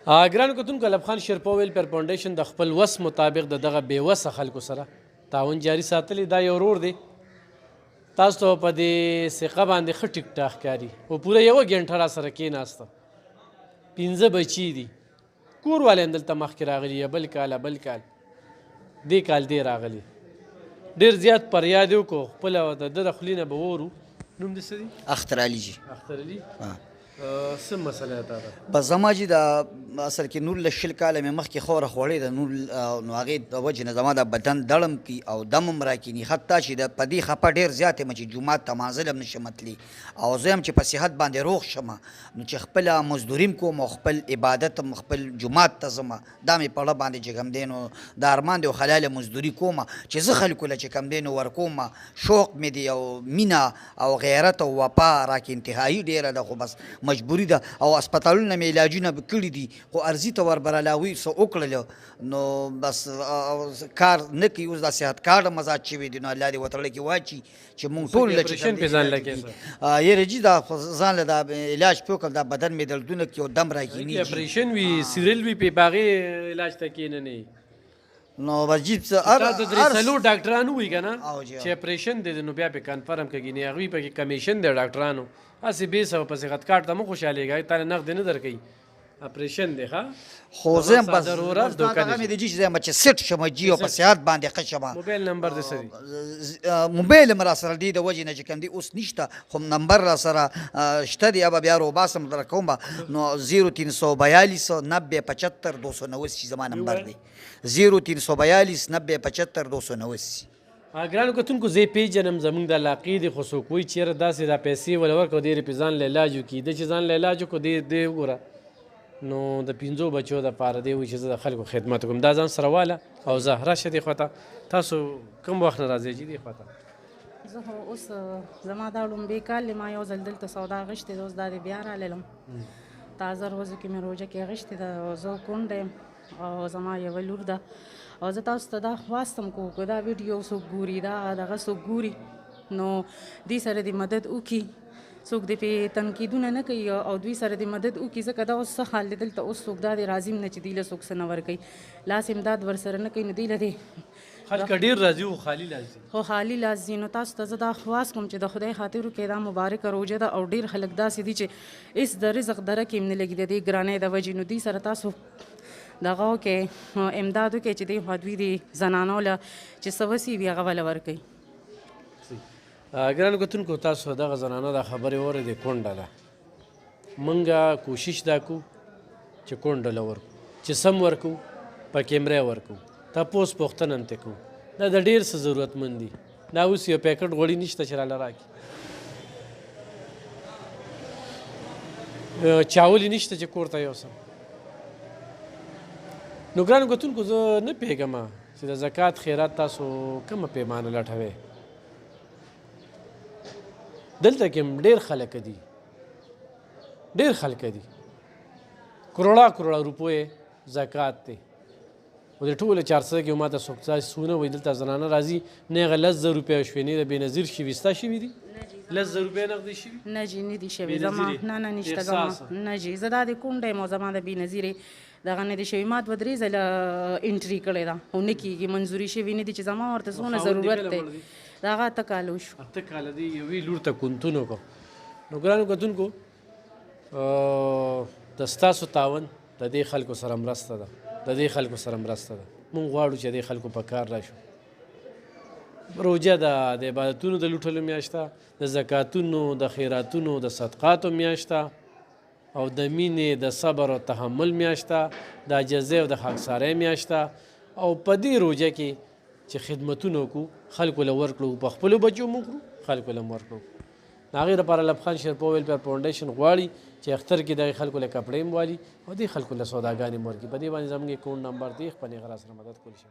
ګرانو کتونکو علب خان شیرپا ویلفیر فاونډیشن د خپل وس مطابق د دغه بې وسه خلکو سره تعاون جاري ساتلی. دا یو ورور دی، تاسو ته په دې ثقه باندې ښه ټیک ټاک ښکاري. او پوره یوه ګنټه را سره کېناسته، 5 بچي دي، کور والا هم دلته مخکې راغلي، یا بل کال دې کال دی راغلی. ډېر زیات فریاد یې وکړو، خپله د ده د خولې نه به وورو. نوم دې څه دی؟ اختر علي جي. اختر علي، څه مسله ده دا؟ بس زما جي د اصل کې 19 کاله مې مخکې خوره خوړې ده، نو هغې د وجې نه زما د بدن دړم کي او دم هم راکیني، حتی چې د په دې خفه ډېر زیات یم چې جومات ته مانځل هم نشم تللی، او زه هم چې په صحت باندې روغ شم، نو چې خپله مزدوري هم کوم او خپل عبادت هم خپل جومات ته ځم، دا مې په زړه باندې چې کوم دی نو د ارمان دی او حلاله مزدوري کوم چې زه خلکو له چې کوم دی نو ورکوم. شوق مې دی او مینه او غیرت او وفا راکې انتهایي ډېره ده، خو بس مجبوري ده. او هسپتالونه مې علاجونه کړي دي، خو ارضي ته وربرالاوي څه وکړل، نو بس کار نه کوي. اوس دا صحت کارډ هم ازاد شوی دی، نو الله دې ورته کې واچي چې مونږ ټول له یاره جي دا ځان له دا علاج پې وکړم، دا بدن مې دردونه کوي او دم راکیني. اپریشن وي، سیریل وي، په هغې علاج ته کښېننې. نو بس جي دا د درې څلور ډاکټران وي که نه چې اپریشن دی نو بیا پې کنفرم کېږي، نه هغوی پکې کمیشن دی ډاکټرانو. هسې بې سوه په صحت کارت ته مه خوشحالېږه، تا له نغدې نه درکوي، اپریشن دی. ښه خو زه هم بس دغه مې دی جي چې زه یم چې سیټ شم جي او په صحت باندې ښه شم. موبایل نمبر دې څه دی؟ موبایل هم را سره دی د وجې نه چې کوم دی اوس نشته، خو نمبر را سره شته دی، به بیا روباسم در کوم. نو 0342 90 75 289 زما نمبر دی، 0342 90 75 289. ګرانو کتونکو زه یې پېژنم، زموږ د علاقې دي، خو څوک وایي چېرې داسې دا پیسې وله ورکړو دې پې ځان له علاج وکړي. ده چې ځان له علاج وکړو دې وګوره، نو د 5 بچو دپاره دی وایي چې زه د خلکو خدمت وکړم. دا ځان سره واله او زه راشه دې خوا ته. تاسو کوم وخت نه راځئ چې دې خوا ته؟ زه خو اوس زما دا لومبی کال ما یو ځل دلته سودا غشتې ده، اوس دا دې بیا راللم. تازه ورځو کې مې روژه کې غشتې ده، او زه کونډه یم او زما یوه لور ده. او زه تاسو ته دا خواستم کو که دا ویډیو څوک ګوري، دا دغه څوک ګوري، نو دوی سره دې مدد وکړي، څوک دې پې تنقیدونه نه کوي او دوی سره دې مدد وکړي، ځکه دا اوس څه حال دی دلته اوس څوک دا دې راضي نه چې دوی له څوک څه نه ورکوي، لاس امداد ورسره نه کوي، نو دوی له دې خلک ډېر راځي خو خالي لاس ځي. خو خالي لاس ځي. نو تاسو ته زه دا خواست کوم چې د خدای خاطر وکړئ، دا مبارکه روژه ده او ډېر خلک داسې دي چې هېڅ د رزق دره کې هم نه لګي د دې ګرانۍ د وجې، نو دوی سره تاسو دغه وکړئ، امداد وکړئ چې دې خوا دوی د زنانو له چې څه وسي وي هغه وله ورکوي. ګرانو کتونکو تاسو دغه زنانه دا خبرې واورېدې، کونډه ده. موږ کوشش دا کوو چې کونډه له ورکو، چې سم ورکو، په کیمره ورکو، تپوس پوښتنه هم ترې کوو. دا د ډېر څه ضرورتمند دي. دا اوس یو پیکټ غوړي نشته چې راله راکړي، چاولې نشته چې کور ته یوسم. نو ګرانو کتونکو زه نه پوهېږم چې د زکات خیرات تاسو کومه پیمانه لټوئ. دلته کې هم ډېر خلک دي، ډېر خلک دي، کروڑه روپیو زکات دی. و د ټوله 400 کې ما ته څوک سونه وایي دلته زنانه راځي، نه هغه 10,000 روپۍ شوې، نه د بېنظیر شوي. ستا شوي دي 10,000 روپۍ نغدي شوي؟ نه جي نه دي شوي زما، نه نشته زما، نه جي. زه دا د کونډه یم او زما د بېنظیرې دغه نه دي شوي. ما 2-3 ځله انټري کړې ده، خو نه کېږي، منظوري شوي نه دي چې زما ورته څونه ضرورت دی. د هغه 8 کاله وشو. 8 کاله دی، یوې لور ته کونتون وکړو. نو ګرانو کتونکو د ستاسو تعاون د دې خلکو سره مرسته ده، د دې خلکو سره مرسته ده. مونږ غواړو چې دې خلکو په کار راشو. روژه ده، د عبادتونو د لوټلو میاشت ده، د زکاتونو، د خیراتونو، د صدقاتو میاشت ده، او د مینې، د صبر او تحمل میاشت ده، د عاجزۍ او د خاکسارۍ میاشت ده. او په دې روژه کې چې خدمتونه وکړو، خلکو له ورکړو، په خپلو بچو مو وکړو، خلکو له هم ورکړو. د هغې دپاره علب خان شیرپا ویلفیر فاونډیشن غواړي چې اختر کې دغې خلکو له کپړې هم والي او دې خلکو له سوداګانې هم ورکړي. په دې باندې زموږ اکاونټ نمبر دی، خپل هغه را سره مدد کولی شي.